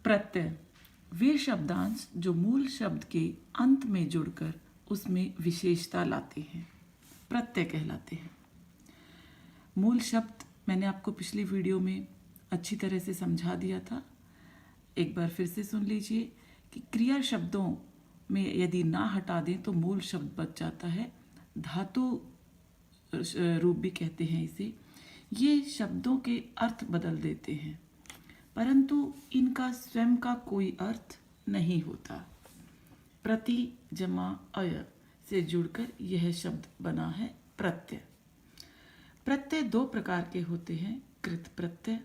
प्रत्यय वे शब्दांश जो मूल शब्द के अंत में जुड़कर उसमें विशेषता लाते हैं, प्रत्यय कहलाते हैं। मूल शब्द मैंने आपको पिछली वीडियो में अच्छी तरह से समझा दिया था। एक बार फिर से सुन लीजिए कि क्रिया शब्दों में यदि ना हटा दें तो मूल शब्द बच जाता है। धातु रूप भी कहते हैं इसे। ये शब्दों के अर्थ बदल देते हैं, परंतु इनका स्वयं का कोई अर्थ नहीं होता। प्रति जमा अय से जुड़कर यह शब्द बना है प्रत्यय। प्रत्यय दो प्रकार के होते हैं, कृत प्रत्यय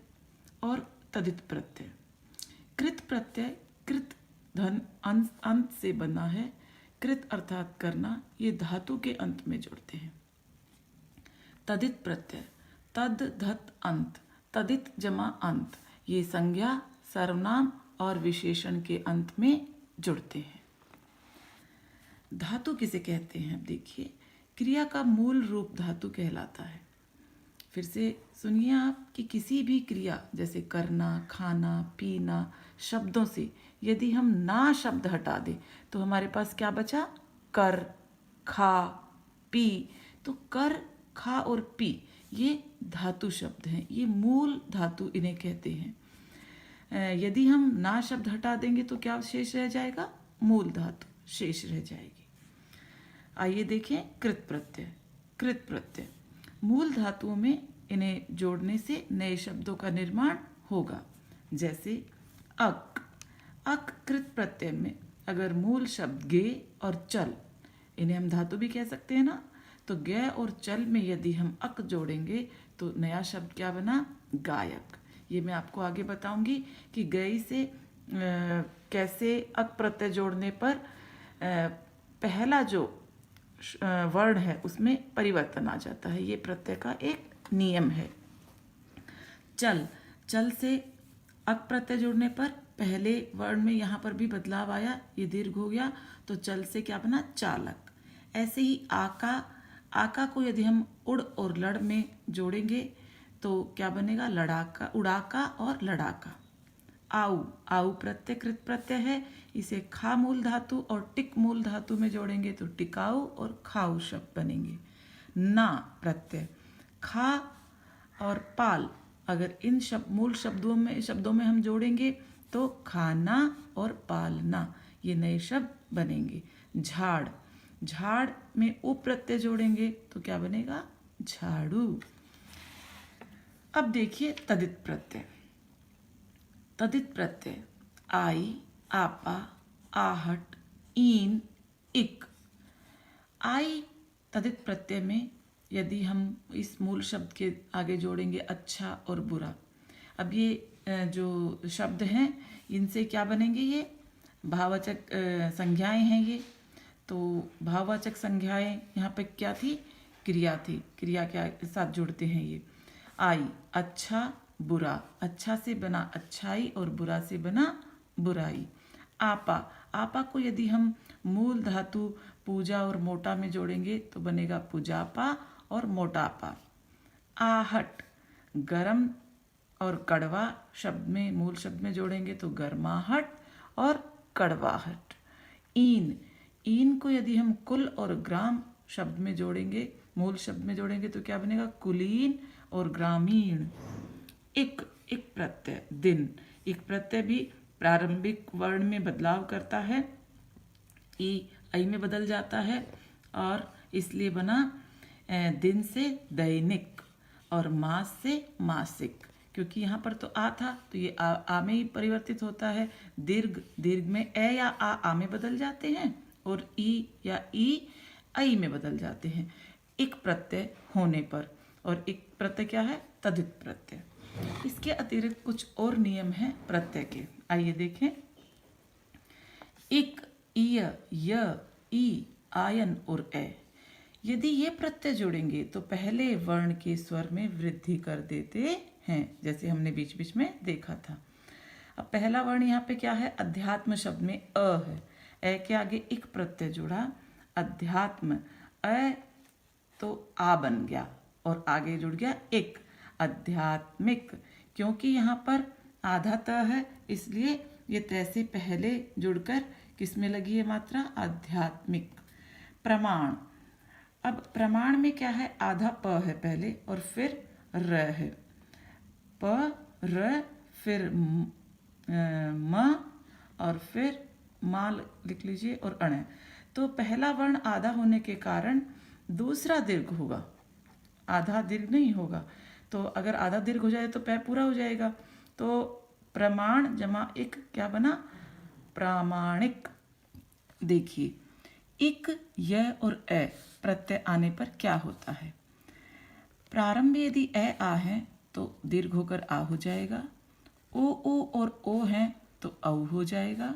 और तदित प्रत्यय। कृत प्रत्यय कृत धन अंत से बना है। कृत अर्थात करना, ये धातु के अंत में जुड़ते हैं। तदित प्रत्यय तद धत अंत, तदित जमा अंत, ये संज्ञा, सर्वनाम और विशेषण के अंत में जुड़ते हैं। धातु किसे कहते हैं? अब देखिए, क्रिया का मूल रूप धातु कहलाता है। फिर से सुनिए आप कि किसी भी क्रिया जैसे करना, खाना, पीना शब्दों से यदि हम ना शब्द हटा दें तो हमारे पास क्या बचा? कर, खा, पी। तो कर, खा और पी ये धातु शब्द हैं, ये मूल धातु इन्हें कहते हैं। यदि हम ना शब्द हटा देंगे तो क्या शेष रह जाएगा? मूल धातु शेष रह जाएगी। आइए देखें कृत प्रत्यय। कृत प्रत्यय मूल धातुओं में इन्हें जोड़ने से नए शब्दों का निर्माण होगा। जैसे अक। अक कृत प्रत्यय में अगर मूल शब्द गे और चल, इन्हें हम धातु भी कह सकते हैं ना, तो गे और चल में यदि हम अक जोड़ेंगे तो नया शब्द क्या बना? गायक। ये मैं आपको आगे बताऊंगी कि गई से कैसे अक प्रत्यय जोड़ने पर पहला जो वर्ण है उसमें परिवर्तन आ जाता है। ये प्रत्यय का एक नियम है। चल, चल से अक प्रत्यय जोड़ने पर पहले वर्ण में यहाँ पर भी बदलाव आया, ये दीर्घ हो गया, तो चल से क्या बना? चालक। ऐसे ही आका। आका को यदि हम उड़ और लड़ में जोड़ेंगे तो क्या बनेगा? लड़ाका, उड़ाका और लड़ाका। आऊ। आऊ प्रत्यय कृत प्रत्यय है, इसे खा मूल धातु और टिक मूल धातु में जोड़ेंगे तो टिकाऊ और खाऊ शब्द बनेंगे। ना प्रत्यय खा और पाल, अगर इन मूल शब्दों में हम जोड़ेंगे तो खाना और पालना ये नए शब्द बनेंगे। झाड़। झाड़ में उ प्रत्यय जोड़ेंगे तो क्या बनेगा? झाड़ू। अब देखिए तदित प्रत्यय। तदित प्रत्यय आई, आपा, आहट, ईन, इक। आई तदित प्रत्यय में यदि हम इस मूल शब्द के आगे जोड़ेंगे अच्छा और बुरा। अब ये जो शब्द हैं इनसे क्या बनेंगे? ये भाववाचक संज्ञाएं हैं। ये तो भाववाचक संज्ञाएं यहाँ पे क्या थी? क्रिया थी। क्रिया के साथ जुड़ते हैं ये। आई अच्छा, बुरा। अच्छा से बना अच्छाई और बुरा से बना बुराई। आपा। आपा को यदि हम मूल धातु पूजा और मोटा में जोड़ेंगे तो बनेगा पुजापा और मोटापा। आहट गरम और कड़वा शब्द में मूल शब्द में जोड़ेंगे तो गर्माहट और कड़वाहट। ईन। ईन को यदि हम कुल और ग्राम शब्द में जोड़ेंगे, मूल शब्द में जोड़ेंगे तो क्या बनेगा? कुलीन और ग्रामीण। इक। इक प्रत्यय दिन। इक प्रत्यय भी प्रारंभिक वर्ण में बदलाव करता है, ई आई में बदल जाता है और इसलिए बना दिन से दैनिक और मास से मासिक। क्योंकि यहाँ पर तो आ था तो ये आ में ही परिवर्तित होता है। दीर्घ, दीर्घ में ए या आ में बदल जाते हैं और ई या ई आई में बदल जाते हैं इक प्रत्यय होने पर। और इक प्रत्यय क्या है? तदित प्रत्यय। इसके अतिरिक्त कुछ और नियम हैं प्रत्यय के, आइए देखें। इक, इय, य, ई, आयन और ए, यदि ये प्रत्यय जोड़ेंगे तो पहले वर्ण के स्वर में वृद्धि कर देते हैं, जैसे हमने बीच बीच में देखा था। अब पहला वर्ण यहाँ पे क्या है? अध्यात्म शब्द में अ है। ए के आगे इक प्रत्यय जोड़ा, अध्यात्म, अ तो आ बन गया और आगे जुड़ गया इक, आध्यात्मिक। क्योंकि यहाँ पर आधा त है इसलिए ये तय से पहले जुड़कर किस में लगी है मात्रा? आध्यात्मिक। प्रमाण। अब प्रमाण में क्या है? आधा प है पहले और फिर र है। प र फिर म और फिर मा लिख लीजिए और अण है। तो पहला वर्ण आधा होने के कारण दूसरा दीर्घ होगा, आधा दीर्घ नहीं होगा। तो अगर आधा दीर्घ हो जाए तो पै पूरा हो जाएगा। तो प्रमाण जमा इक क्या बना? प्रामाणिक। देखिए, इक, य और ए प्रत्यय आने पर क्या होता है? प्रारंभ में यदि ए आ है तो दीर्घ होकर आ हो जाएगा। ओ और ओ है तो औ हो जाएगा।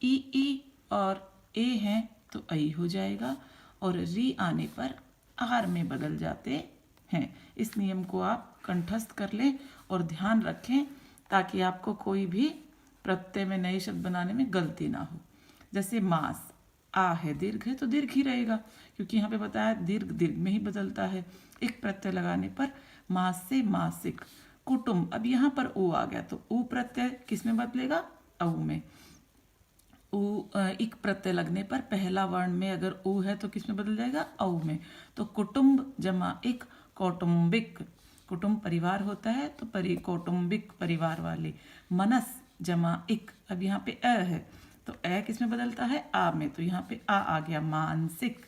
ई और ए है तो ऐ हो जाएगा। और री आने पर आर में बदल जाते हैं। इस नियम को आप कंठस्थ कर लें और ध्यान रखें ताकि आपको कोई भी प्रत्यय में नए शब्द बनाने में गलती ना हो। जैसे मास, आ है दीर्घ है तो दीर्घ ही रहेगा, क्योंकि यहाँ पे बताया दीर्घ दीर्घ में ही बदलता है। एक प्रत्यय लगाने पर मास से मासिक। कुटुंब, अब यहाँ पर ऊ आ गया तो ऊ प्रत्यय किस में बदलेगा? औ में। इक प्रत्यय लगने पर पहला वर्ण में अगर ऊ है तो किस में बदल जाएगा? औ में। तो कुटुंब जमा इक कौटुंबिक। कुटुंब परिवार होता है तो कौटुंबिक परिवार वाले। मनस जमा इक, अब यहाँ पे अ है तो ए किस में बदलता है? आ में। तो यहाँ पे आ गया मानसिक।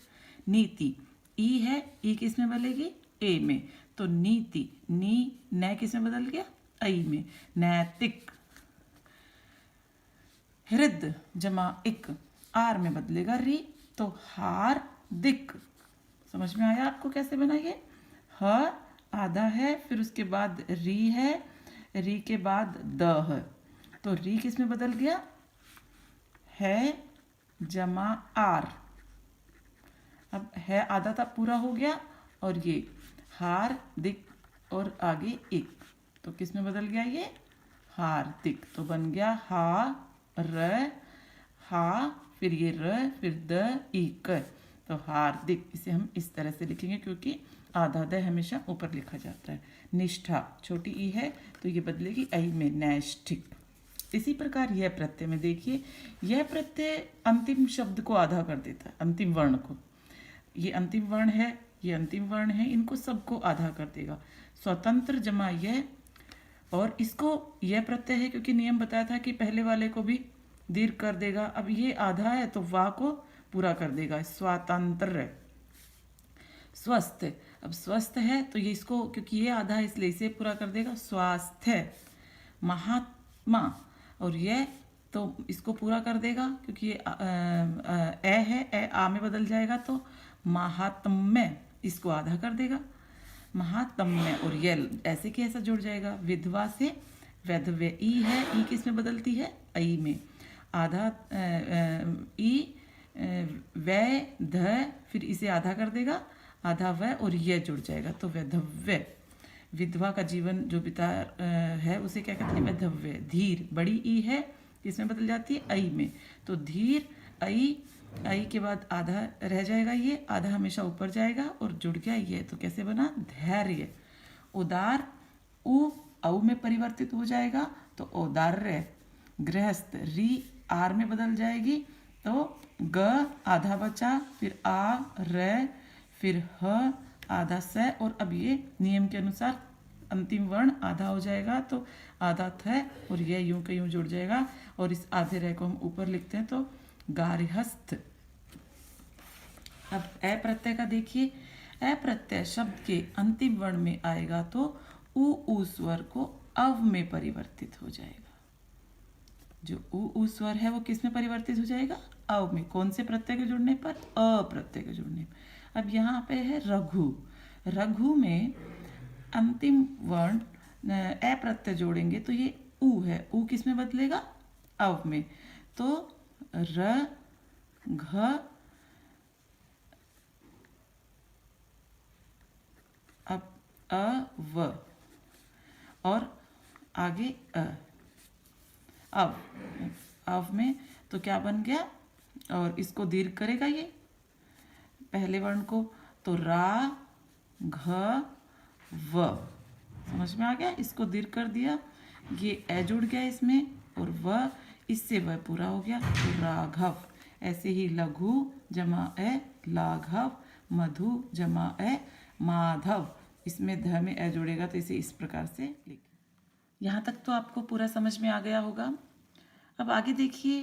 नीति, ई है, ई किस में बदलेगी? ए में। तो नीति, नी न किस में बदल गया? ऐ में। नैतिक। हृद जमा इक, आर में बदलेगा री तो हार दिक। समझ में आया आपको कैसे बनाइए? ह आधा है, फिर उसके बाद री है, री के बाद द है तो री किस में बदल गया? है जमा आर। अब है आधा था पूरा हो गया और ये हार दिक और आगे एक तो किस में बदल गया? ये हार्दिक। तो बन गया हा र, हा फिर ये र फिर द इक तो हार्दिक। इसे हम इस तरह से लिखेंगे क्योंकि आधा द हमेशा ऊपर लिखा जाता है। निष्ठा, छोटी ई है तो ये बदलेगी ऐ में, नैष्ठिक। इसी प्रकार यह प्रत्यय में देखिए, यह प्रत्यय अंतिम शब्द को आधा कर देता है, अंतिम वर्ण को। ये अंतिम वर्ण है, ये अंतिम वर्ण है, इनको सबको आधा कर देगा। स्वतंत्र जमा यह, और इसको यह प्रत्यय है क्योंकि नियम बताया था कि पहले वाले को भी दीर्घ कर देगा। अब ये आधा है तो वाह को पूरा कर देगा। स्वातंत्र। स्वस्थ, अब स्वस्थ है तो ये इसको, क्योंकि ये आधा है इसलिए इसे पूरा कर देगा। स्वास्थ्य। महात्मा, और यह तो इसको पूरा कर देगा क्योंकि ये ए है, ए आ में बदल जाएगा तो महात्म्य, इसको आधा कर देगा। महात्म्य और यह ऐसे कि ऐसा जुड़ जाएगा। विधवा से वैधव्य, ई है, ई किस में बदलती है? ऐ में। आधा ई वै ध, फिर इसे आधा कर देगा, आधा वै और यह जुड़ जाएगा तो वैधव्य। विधवा का जीवन जो बिता है उसे क्या कहते हैं? वैधव्य। धीर, बड़ी ई है, किसमें बदल जाती है? ऐ में। तो धीर ऐ के बाद आधा रह जाएगा, ये आधा हमेशा ऊपर जाएगा और जुड़ गया ये, तो कैसे बना? धैर्य। उदार, उ औ में परिवर्तित हो जाएगा तो औदार्य। गृहस्थ, री आर में बदल जाएगी तो ग आधा बचा, फिर आ र, फिर ह आधा स, और अब ये नियम के अनुसार अंतिम वर्ण आधा हो जाएगा तो आधा थ और यह यूं का यूं जुड़ जाएगा और इस आधे रह को हम ऊपर लिखते हैं तो गार्हस्थ। अब ए प्रत्यय का देखिए, ए प्रत्यय शब्द के अंतिम वर्ण में आएगा तो उ स्वर को अव में परिवर्तित हो जाएगा। जो उ स्वर है वो किस में परिवर्तित हो जाएगा? अव में। कौन से प्रत्यय के जुड़ने पर? अ प्रत्यय के जुड़ने पर। अब यहाँ पे है रघु। रघु में अंतिम वर्ण ए प्रत्यय जोड़ेंगे तो ये उ है, उ किस में बदलेगा? अव में। तो र घ, अब अ व और आगे अ। अब में तो क्या बन गया? और इसको दीर्घ करेगा ये पहले वर्ण को तो रा घ व। समझ में आ गया? इसको दीर्घ कर दिया, ये ए जुड़ गया इसमें और व, इससे वह पूरा हो गया, तो राघव। ऐसे ही लघु जमा ए लाघव, मधु जमा ए माधव, इसमें ध में ए जोड़ेगा तो इसे इस प्रकार से लिखें। यहाँ तक तो आपको पूरा समझ में आ गया होगा। अब आगे देखिए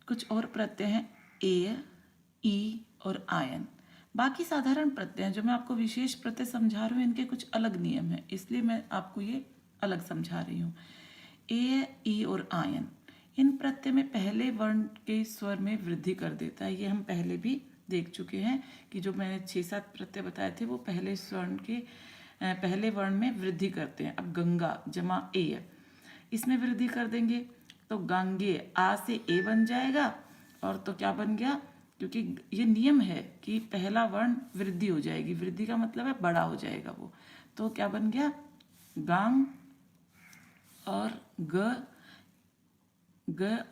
कुछ और प्रत्यय हैं, ए, ई और आयन। बाकी साधारण प्रत्यय हैं, जो मैं आपको विशेष प्रत्यय समझा रही हूँ, इनके कुछ अलग नियम हैं, इसलिए मैं आपको ये अलग समझा रही हूँ। ए, ई और आयन, इन प्रत्यय में पहले वर्ण के स्वर में वृद्धि कर देता है। ये हम पहले भी देख चुके हैं कि जो मैंने 6-7 प्रत्यय बताए थे वो पहले स्वर्ण के पहले वर्ण में वृद्धि करते हैं। अब गंगा जमा ए, इसमें वृद्धि कर देंगे तो गांगे, आ से ए बन जाएगा, और तो क्या बन गया, क्योंकि ये नियम है कि पहला वर्ण वृद्धि हो जाएगी, वृद्धि का मतलब है बड़ा हो जाएगा वो, तो क्या बन गया गांग, और ग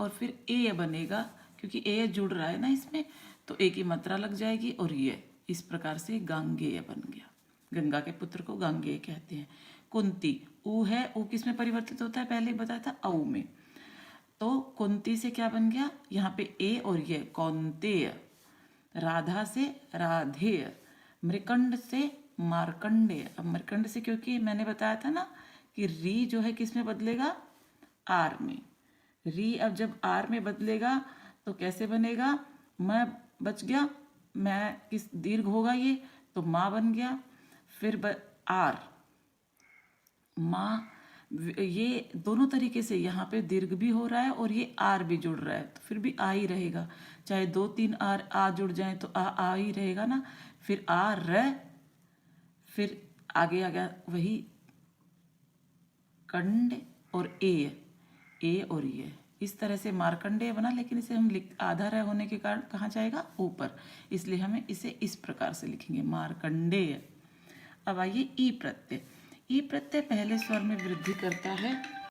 और फिर ए बनेगा, क्योंकि ए जुड़ रहा है ना इसमें, तो ए की मात्रा लग जाएगी, और ये इस प्रकार से गांगेय बन गया। गंगा के पुत्र को गांगेय कहते हैं। कुंती, ऊ है, ऊ किस में परिवर्तित होता है, पहले ही बताया था औ में, तो कुंती से क्या बन गया, यहाँ पे ए और ये कौंतेय। राधा से राधेय, मृकंड से मार्कंडेय। अब मृकंड से, क्योंकि मैंने बताया था ना कि री जो है किस में बदलेगा, आर में। री अब जब आर में बदलेगा तो कैसे बनेगा, मैं बच गया, मैं किस दीर्घ होगा ये, तो माँ बन गया, फिर आर माँ, ये दोनों तरीके से यहाँ पे दीर्घ भी हो रहा है और ये आर भी जुड़ रहा है, तो फिर भी आ ही रहेगा, चाहे 2-3 आर आ जुड़ जाए तो आ ही रहेगा ना। फिर आ र, फिर आगे आ गया वही कंड और ए और ये, इस तरह से मार्कंडेय बना, लेकिन इसे हम आधा र होने के कारण कहाँ जाएगा, ऊपर, इसलिए हमें इसे इस प्रकार से लिखेंगे, मार्कंडेय। अब आइए ई प्रत्यय। ई प्रत्यय पहले स्वर में वृद्धि करता है